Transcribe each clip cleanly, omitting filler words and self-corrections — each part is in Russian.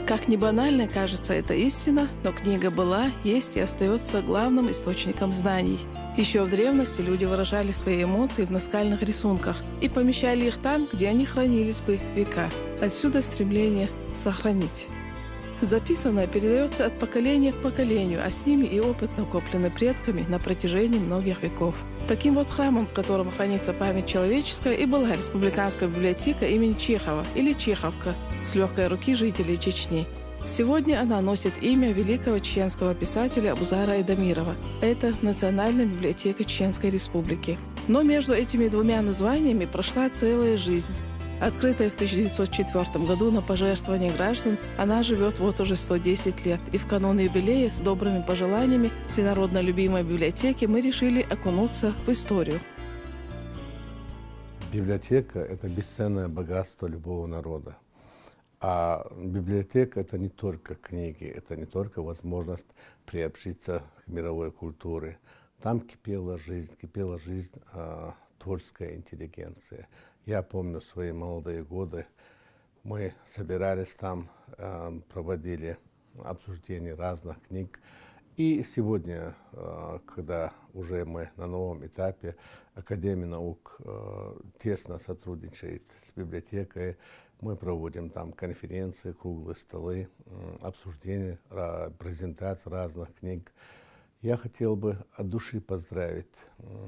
Как ни банальной кажется эта истина, но книга была, есть и остается главным источником знаний. Еще в древности люди выражали свои эмоции в наскальных рисунках и помещали их там, где они хранились бы века. Отсюда стремление сохранить. Записанное передается от поколения к поколению, а с ними и опыт, накопленный предками на протяжении многих веков. Таким вот храмом, в котором хранится память человеческая, и была Республиканская библиотека имени Чехова, или Чеховка, с легкой руки жителей Чечни. Сегодня она носит имя великого чеченского писателя Абузара Айдамирова. Это Национальная библиотека Чеченской Республики. Но между этими двумя названиями прошла целая жизнь. Открытая в 1904 году на пожертвование граждан, она живет вот уже 110 лет. И в канун юбилея с добрыми пожеланиями всенародно любимой библиотеки мы решили окунуться в историю. Библиотека – это бесценное богатство любого народа. А библиотека – это не только книги, это не только возможность приобщиться к мировой культуре. Там кипела жизнь творческая интеллигенция. Я помню свои молодые годы, мы собирались там, проводили обсуждение разных книг. И сегодня, когда уже мы на новом этапе, Академия наук тесно сотрудничает с библиотекой, мы проводим там конференции, круглые столы, обсуждения, презентации разных книг. Я хотел бы от души поздравить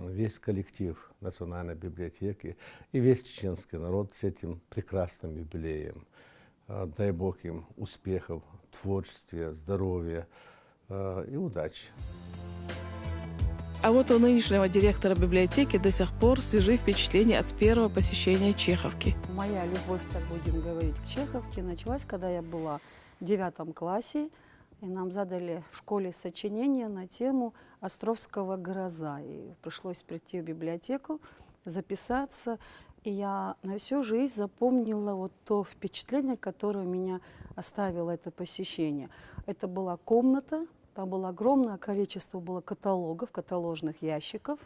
весь коллектив Национальной библиотеки и весь чеченский народ с этим прекрасным юбилеем. Дай Бог им успехов в творчестве, здоровья и удачи. А вот у нынешнего директора библиотеки до сих пор свежи впечатления от первого посещения Чеховки. Моя любовь, так будем говорить, к Чеховке началась, когда я была в 9 классе. И нам задали в школе сочинение на тему Островского «Гроза». И пришлось прийти в библиотеку, записаться. И я на всю жизнь запомнила вот то впечатление, которое у меня оставило это посещение. Это была комната, там было огромное количество каталогов, каталожных ящиков.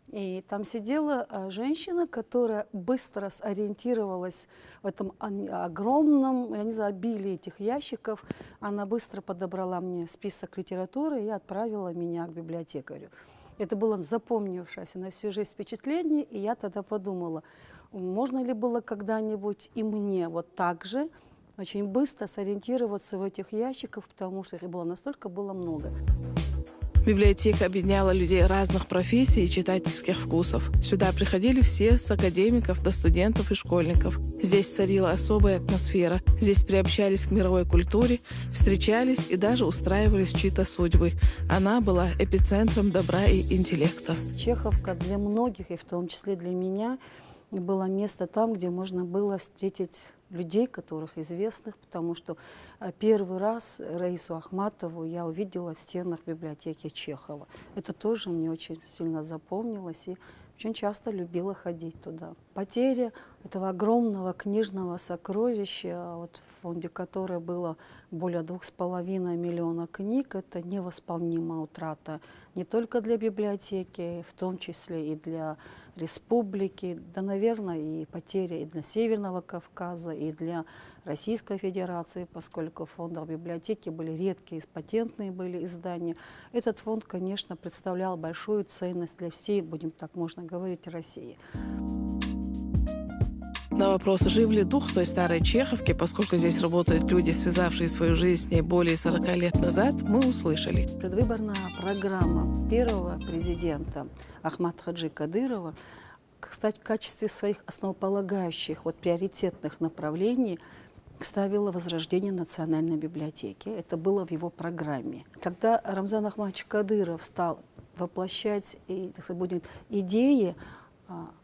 И там сидела женщина, которая быстро сориентировалась в этом огромном, я не знаю, обилии этих ящиков. Она быстро подобрала мне список литературы и отправила меня к библиотекарю. Это было запомнившееся на всю жизнь впечатление, и я тогда подумала, можно ли было когда-нибудь и мне вот так же очень быстро сориентироваться в этих ящиках, потому что их было настолько много. Библиотека объединяла людей разных профессий и читательских вкусов. Сюда приходили все, с академиков до студентов и школьников. Здесь царила особая атмосфера. Здесь приобщались к мировой культуре, встречались и даже устраивались чьи-то судьбы. Она была эпицентром добра и интеллекта. Чеховка для многих, и в том числе для меня, было место там, где можно было встретить людей, которых известных, потому что первый раз Раису Ахматову я увидела в стенах библиотеки Чехова. Это тоже мне очень сильно запомнилось, и очень часто любила ходить туда. Потеря этого огромного книжного сокровища, вот в фонде которого было более 2,5 миллиона книг, это невосполнимая утрата не только для библиотеки, в том числе и для республики, да, наверное, и потеря и для Северного Кавказа, и для Российской Федерации, поскольку в фондах библиотеки были редкие, патентные были издания. Этот фонд, конечно, представлял большую ценность для всей, будем так можно говорить, России. На вопрос, жив ли дух той старой Чеховки, поскольку здесь работают люди, связавшие свою жизнь с ней более 40 лет назад, мы услышали. Предвыборная программа первого президента Ахмата Хаджи Кадырова, кстати, в качестве своих основополагающих приоритетных направлений ставила возрождение национальной библиотеки. Это было в его программе. Когда Рамзан Ахматович Кадыров стал воплощать идеи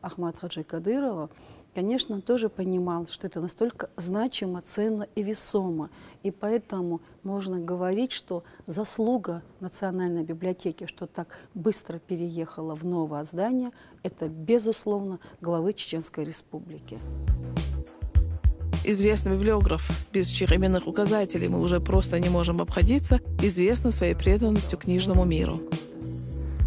Ахмата Хаджи Кадырова, конечно, он тоже понимал, что это настолько значимо, ценно и весомо. И поэтому можно говорить, что заслуга Национальной библиотеки, что так быстро переехала в новое здание, это, безусловно, главы Чеченской Республики. Известный библиограф, без чьих именных указателей мы уже просто не можем обходиться, известна своей преданностью книжному миру.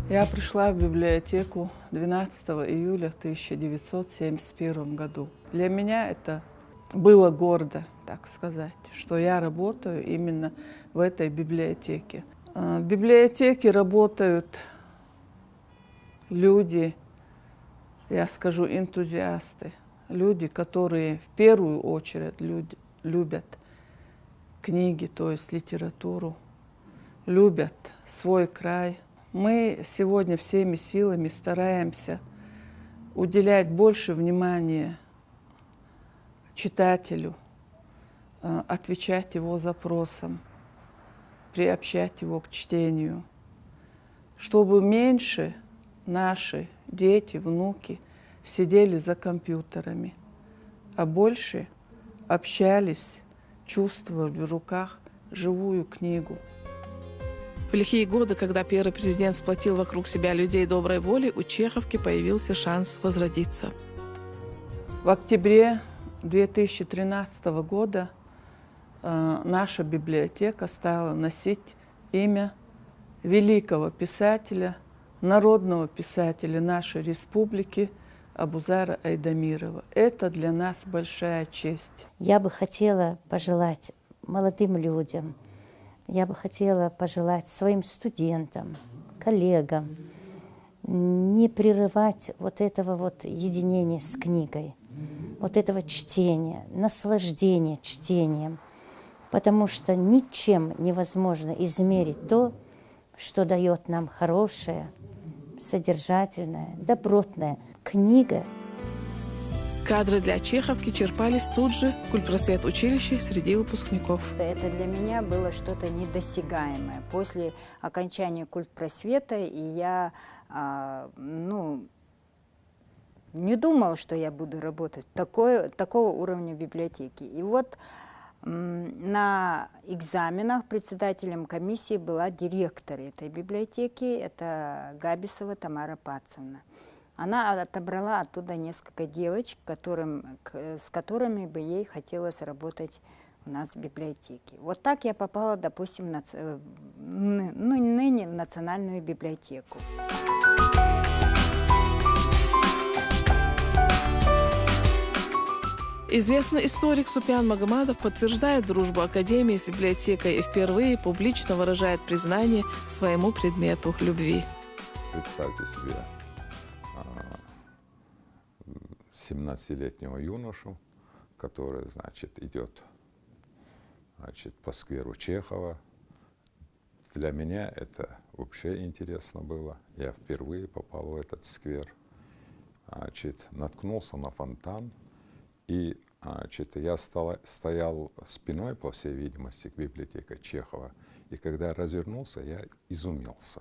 Я пришла в библиотеку 12 июля 1971 году. Для меня это было гордо, так сказать, что я работаю именно в этой библиотеке. В библиотеке работают люди, я скажу, энтузиасты, люди, которые в первую очередь любят книги, то есть литературу, любят свой край. Мы сегодня всеми силами стараемся уделять больше внимания читателю, отвечать его запросам, приобщать его к чтению, чтобы меньше наши дети, внуки сидели за компьютерами, а больше общались, чувствовали в руках живую книгу. В лихие годы, когда первый президент сплотил вокруг себя людей доброй воли, у Чеховки появился шанс возродиться. В октябре 2013 года наша библиотека стала носить имя великого писателя, народного писателя нашей республики Абузара Айдамирова. Это для нас большая честь. Я бы хотела пожелать молодым людям, я бы хотела пожелать своим студентам, коллегам не прерывать вот этого вот единения с книгой, вот этого чтения, наслаждения чтением, потому что ничем невозможно измерить то, что дает нам хорошая, содержательная, добротная книга. Кадры для Чеховки черпались тут же в культпросвет-училище среди выпускников. Это для меня было что-то недосягаемое. После окончания культпросвета я не думала, что я буду работать такого уровня библиотеки. И вот на экзаменах председателем комиссии была директор этой библиотеки, это Габисова Тамара Пацевна. Она отобрала оттуда несколько девочек, с которыми бы ей хотелось работать у нас в библиотеке. Вот так я попала, допустим, ныне в Национальную библиотеку. Известный историк Супян Магомадов подтверждает дружбу Академии с библиотекой и впервые публично выражает признание своему предмету любви. Представьте себе 17-летнего юношу, который, идет, по скверу Чехова. Для меня это вообще интересно было. Я впервые попал в этот сквер, наткнулся на фонтан, и я стоял спиной, по всей видимости, к библиотеке Чехова. И когда развернулся, я изумился.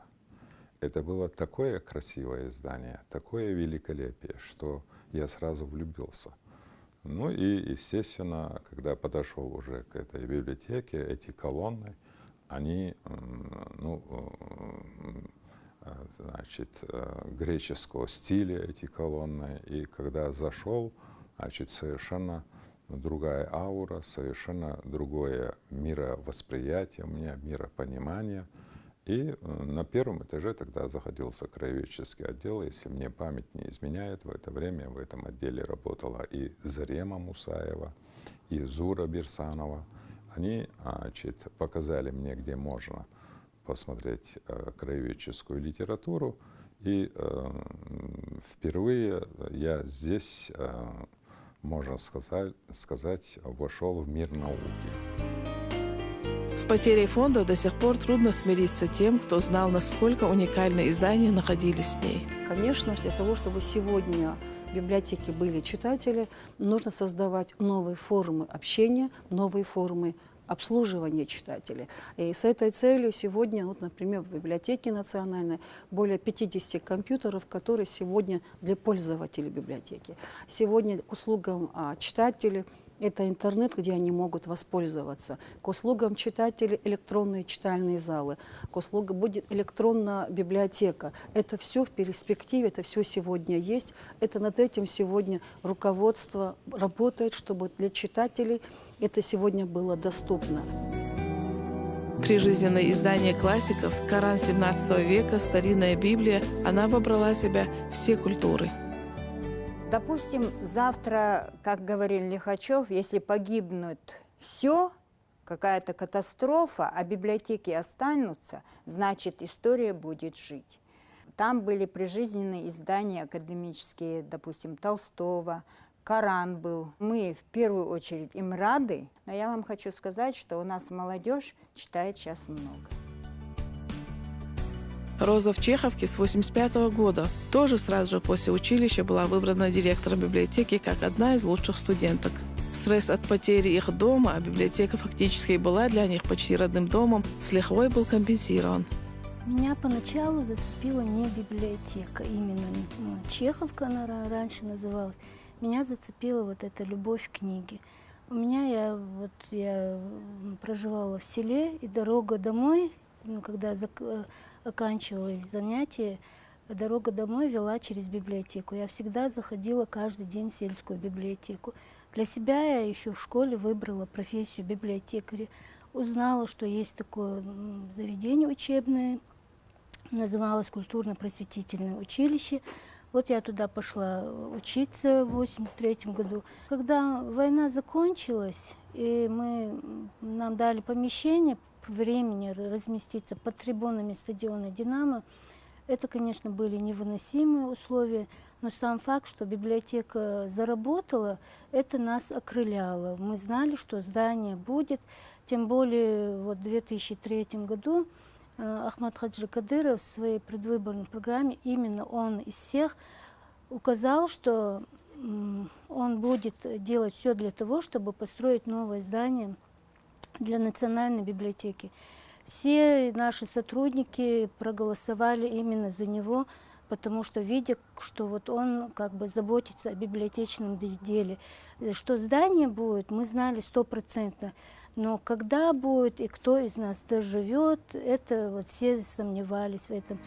Это было такое красивое здание, такое великолепие, что я сразу влюбился. Ну и, естественно, когда подошел уже к этой библиотеке, эти колонны, они, греческого стиля, эти колонны. И когда зашел, совершенно другая аура, совершенно другое мировосприятие у меня, миропонимание. И на первом этаже тогда заходился краеведческий отдел, если мне память не изменяет, в это время в этом отделе работала и Зарема Мусаева, и Зура Берсанова. Они показали мне, где можно посмотреть краеведческую литературу, и впервые я здесь, можно сказать, вошел в мир науки. С потерей фонда до сих пор трудно смириться тем, кто знал, насколько уникальные издания находились в ней. Конечно, для того, чтобы сегодня в библиотеке были читатели, нужно создавать новые формы общения, новые формы обслуживания читателей. И с этой целью сегодня, например, в библиотеке национальной более 50 компьютеров, которые сегодня для пользователей библиотеки. Сегодня к услугам читателей это интернет, где они могут воспользоваться. К услугам читателей электронные читальные залы. К услугам будет электронная библиотека. Это все в перспективе, это все сегодня есть. Это над этим сегодня руководство работает, чтобы для читателей это сегодня было доступно. Прижизненное издание классиков, Коран XVII века, старинная Библия, она вобрала в себя все культуры. Допустим, завтра, как говорил Лихачев, если погибнут все, какая-то катастрофа, а библиотеки останутся, значит, история будет жить. Там были прижизненные издания академические, допустим, Толстого, Коран был. Мы в первую очередь им рады, но я вам хочу сказать, что у нас молодежь читает сейчас много. Роза в Чеховке с 1985 года. Тоже сразу же после училища была выбрана директором библиотеки как одна из лучших студенток. Стресс от потери их дома, а библиотека фактически и была для них почти родным домом, с лихвой был компенсирован. Меня поначалу зацепила не библиотека, именно Чеховка она раньше называлась. Меня зацепила вот эта любовь к книге. У меня я проживала в селе, и дорога домой, когда оканчивалось занятие, дорога домой вела через библиотеку. Я всегда заходила каждый день в сельскую библиотеку. Для себя я еще в школе выбрала профессию библиотекаря. Узнала, что есть такое заведение учебное, называлось культурно-просветительное училище. Вот я туда пошла учиться в 1983 году. Когда война закончилась, и нам дали помещение, времени разместиться под трибунами стадиона «Динамо», это, конечно, были невыносимые условия, но сам факт, что библиотека заработала, это нас окрыляло. Мы знали, что здание будет, тем более в 2003 году Ахмад Хаджи Кадыров в своей предвыборной программе, именно он из всех указал, что он будет делать все для того, чтобы построить новое здание для Национальной библиотеки. Все наши сотрудники проголосовали именно за него, потому что, видя, что вот он как бы заботится о библиотечном деле. Что здание будет, мы знали 100%. Но когда будет и кто из нас доживет, это вот все сомневались в этом.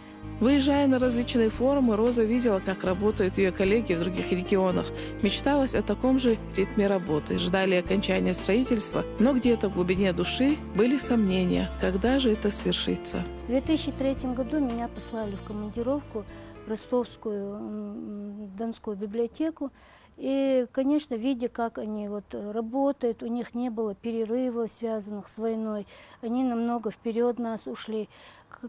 Выезжая на различные форумы, Роза видела, как работают ее коллеги в других регионах. Мечталось о таком же ритме работы. Ждали окончания строительства, но где-то в глубине души были сомнения, когда же это свершится. В 2003 году меня послали в командировку в Ростовскую Донскую библиотеку. И, конечно, видя, как они работают, у них не было перерывов, связанных с войной, они намного вперед нас ушли.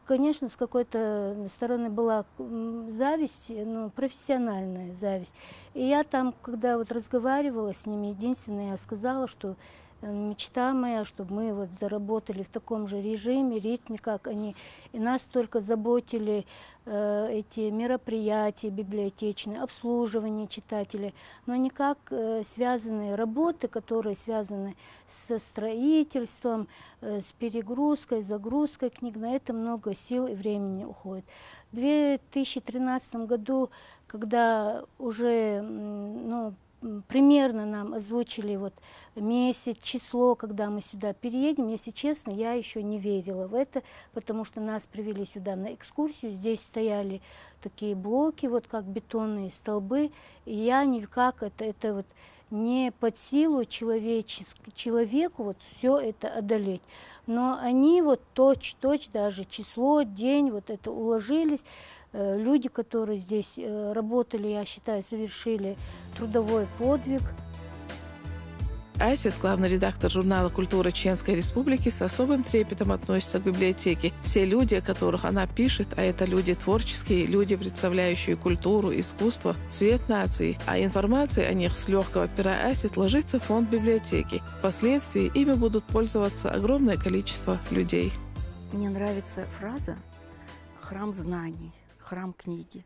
Конечно, с какой-то стороны была зависть, профессиональная зависть. И я там, когда разговаривала с ними, единственное, я сказала, что мечта моя, чтобы мы заработали в таком же режиме, ритме, как они. И нас только заботили эти мероприятия библиотечные, обслуживание читателей, но никак связанные работы, которые связаны со строительством, с перегрузкой, загрузкой книг, на это много сил и времени уходит. В 2013 году, когда уже примерно нам озвучили месяц, число, когда мы сюда переедем, если честно, я еще не верила в это, потому что нас привели сюда на экскурсию, здесь стояли такие блоки, как бетонные столбы, и я никак это не под силу человеку все это одолеть. Но они точь-точь, даже число, день, это уложились. Люди, которые здесь работали, я считаю, совершили трудовой подвиг. Асет, главный редактор журнала «Культура Чеченской Республики», с особым трепетом относится к библиотеке. Все люди, о которых она пишет, а это люди творческие, люди, представляющие культуру, искусство, цвет нации, а информация о них с легкого пера Асет ложится в фонд библиотеки. Впоследствии ими будут пользоваться огромное количество людей. Мне нравится фраза «храм знаний», «храм книги».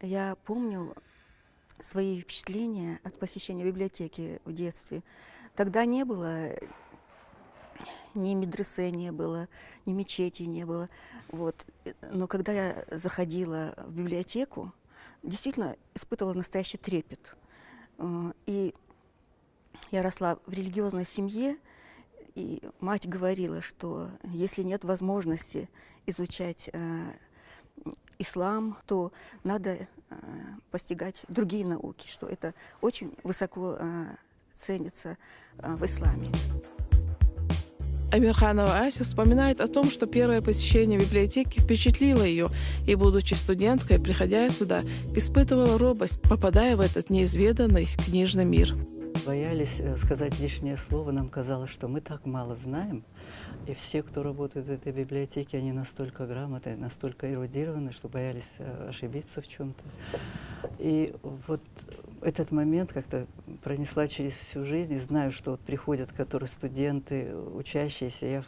Я помню свои впечатления от посещения библиотеки в детстве. Тогда не было ни медресе не было, ни мечети не было. Но когда я заходила в библиотеку, действительно испытывала настоящий трепет. И я росла в религиозной семье, и мать говорила, что если нет возможности изучать ислам, то надо постигать другие науки, что это очень высоко ценится в исламе. Амирханова Ася вспоминает о том, что первое посещение библиотеки впечатлило ее, и, будучи студенткой, приходя сюда, испытывала робость, попадая в этот неизведанный книжный мир. Боялись сказать лишнее слово, нам казалось, что мы так мало знаем, и все, кто работает в этой библиотеке, они настолько грамотны, настолько эрудированы, что боялись ошибиться в чем-то. И вот этот момент как-то пронесла через всю жизнь, и знаю, что вот приходят, которые студенты, учащиеся, я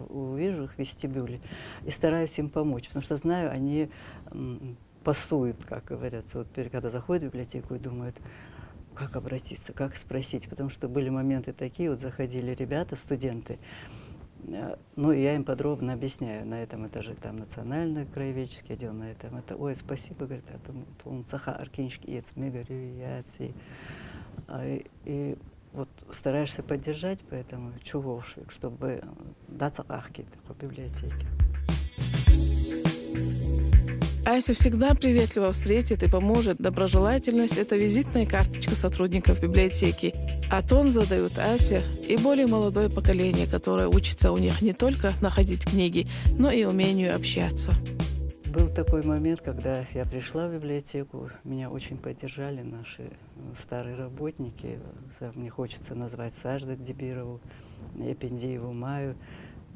увижу их в вестибюле и стараюсь им помочь, потому что знаю, они пасуют, как говорится, вот когда заходят в библиотеку и думают, как обратиться, как спросить, потому что были моменты такие, вот заходили ребята, студенты, ну, и я им подробно объясняю, на этом этаже там национальный краеведческий отдел, на этом это, ой, спасибо, говорит, он саха аркиншки, мы говорю, и вот стараешься поддержать, поэтому чего уж, чтобы даться ахки в библиотеке. Ася всегда приветливо встретит и поможет. Доброжелательность – это визитная карточка сотрудников библиотеки. А тон задают Ася и более молодое поколение, которое учится у них не только находить книги, но и умению общаться. Был такой момент, когда я пришла в библиотеку, меня очень поддержали наши старые работники. Мне хочется назвать Саждак Дебирову, Эпендиеву Маю.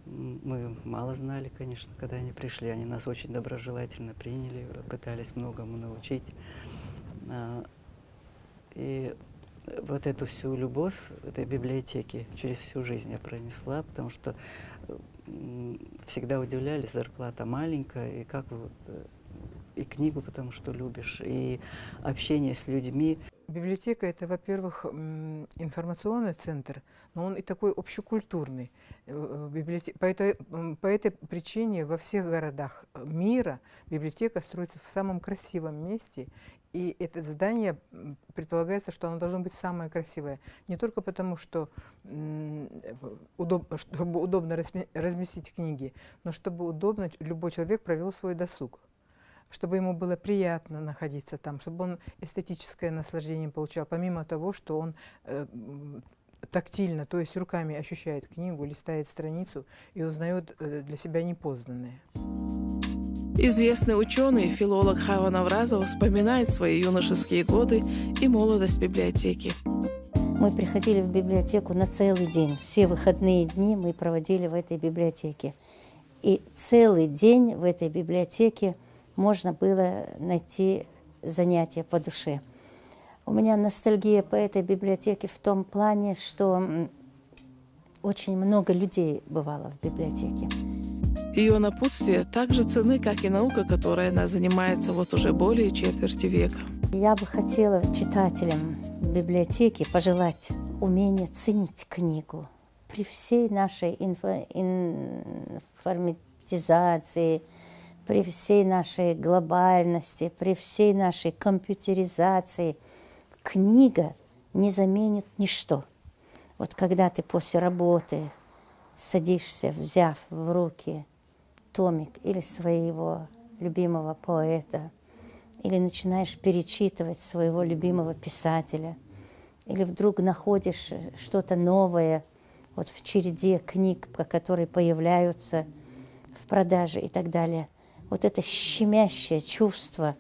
Мы мало знали, конечно, когда они пришли. Они нас очень доброжелательно приняли, пытались многому научить. И вот эту всю любовь этой библиотеки через всю жизнь я пронесла, потому что всегда удивлялись, зарплата маленькая, и как вот и книгу, потому что любишь, и общение с людьми. Библиотека – это, во-первых, информационный центр, но он и такой общекультурный. По этой причине во всех городах мира библиотека строится в самом красивом месте, и это здание предполагается, что оно должно быть самое красивое. Не только потому, что чтобы удобно разместить книги, но чтобы удобно любой человек провел свой досуг, чтобы ему было приятно находиться там, чтобы он эстетическое наслаждение получал, помимо того, что он тактильно, то есть руками ощущает книгу, листает страницу и узнает для себя непознанное. Известный ученый, филолог Хава Навразова вспоминает свои юношеские годы и молодость библиотеки. Мы приходили в библиотеку на целый день. Все выходные дни мы проводили в этой библиотеке. И целый день в этой библиотеке можно было найти занятия по душе. У меня ностальгия по этой библиотеке в том плане, что очень много людей бывало в библиотеке. Ее напутствия так же ценны, как и наука, которой она занимается вот уже более четверти века. Я бы хотела читателям библиотеки пожелать умения ценить книгу при всей нашей информатизации, при всей нашей глобальности, при всей нашей компьютеризации. Книга не заменит ничто. Вот когда ты после работы садишься, взяв в руки томик или своего любимого поэта, или начинаешь перечитывать своего любимого писателя, или вдруг находишь что-то новое вот в череде книг, которые появляются в продаже и так далее. Вот это щемящее чувство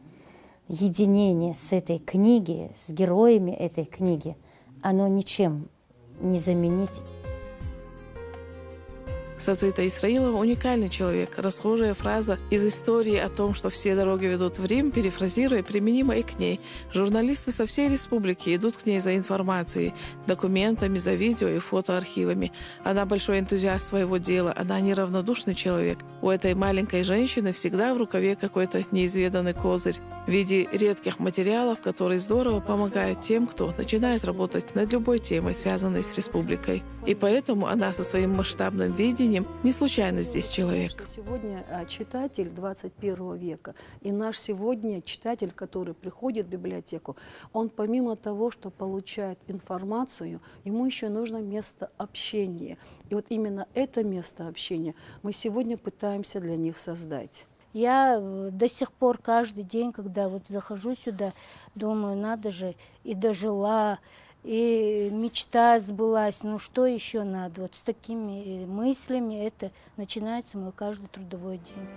единения с этой книги, с героями этой книги, оно ничем не заменить. Сацита Исраилова – уникальный человек. Расхожая фраза из истории о том, что все дороги ведут в Рим, перефразируя, применима и к ней. Журналисты со всей республики идут к ней за информацией, документами, за видео и фотоархивами. Она большой энтузиаст своего дела, она неравнодушный человек. У этой маленькой женщины всегда в рукаве какой-то неизведанный козырь в виде редких материалов, которые здорово помогают тем, кто начинает работать над любой темой, связанной с республикой. И поэтому она со своим масштабным видением не случайно здесь человек. Сегодня читатель 21 века и наш сегодня читатель, который приходит в библиотеку, он помимо того, что получает информацию, ему еще нужно место общения. И вот именно это место общения мы сегодня пытаемся для них создать. Я до сих пор каждый день, когда вот захожу сюда, думаю, надо же, и дожила, и мечта сбылась. Ну что еще надо? Вот с такими мыслями это начинается мой каждый трудовой день.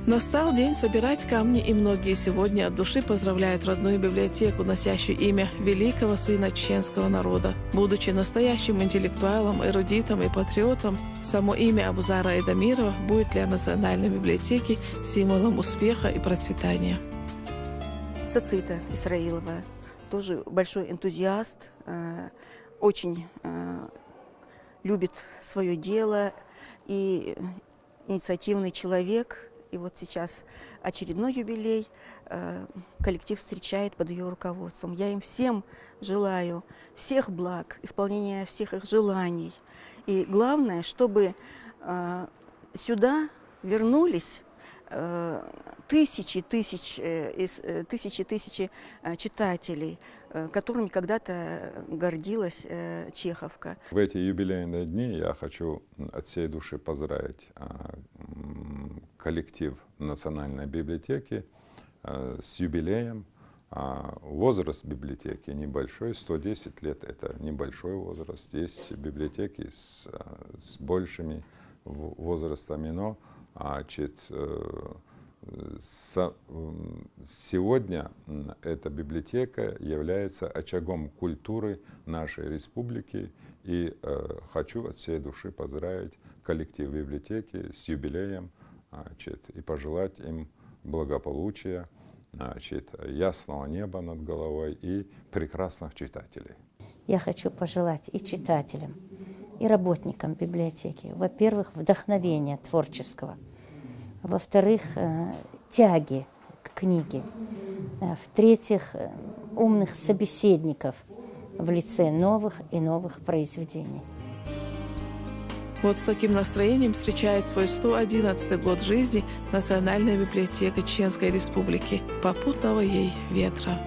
Настал день собирать камни, и многие сегодня от души поздравляют родную библиотеку, носящую имя великого сына чеченского народа. Будучи настоящим интеллектуалом, эрудитом и патриотом, само имя Абузара Айдамирова будет для Национальной библиотеки символом успеха и процветания. Сацита Исраилова тоже большой энтузиаст, очень любит свое дело и инициативный человек. И вот сейчас очередной юбилей коллектив встречает под ее руководством. Я им всем желаю всех благ, исполнения всех их желаний. И главное, чтобы сюда вернулись тысячи читателей, которыми когда-то гордилась Чеховка. В эти юбилейные дни я хочу от всей души поздравить коллектив Национальной библиотеки с юбилеем. Возраст библиотеки небольшой, 110 лет – это небольшой возраст. Есть библиотеки с большими возрастами, но сегодня эта библиотека является очагом культуры нашей республики. И хочу от всей души поздравить коллектив библиотеки с юбилеем и пожелать им благополучия, ясного неба над головой и прекрасных читателей. Я хочу пожелать и читателям, и работникам библиотеки, во-первых, вдохновения творческого, во-вторых, тяги к книге, в-третьих, умных собеседников в лице новых и новых произведений. Вот с таким настроением встречает свой 111-й год жизни Национальная библиотека Чеченской Республики. Попутного ей ветра.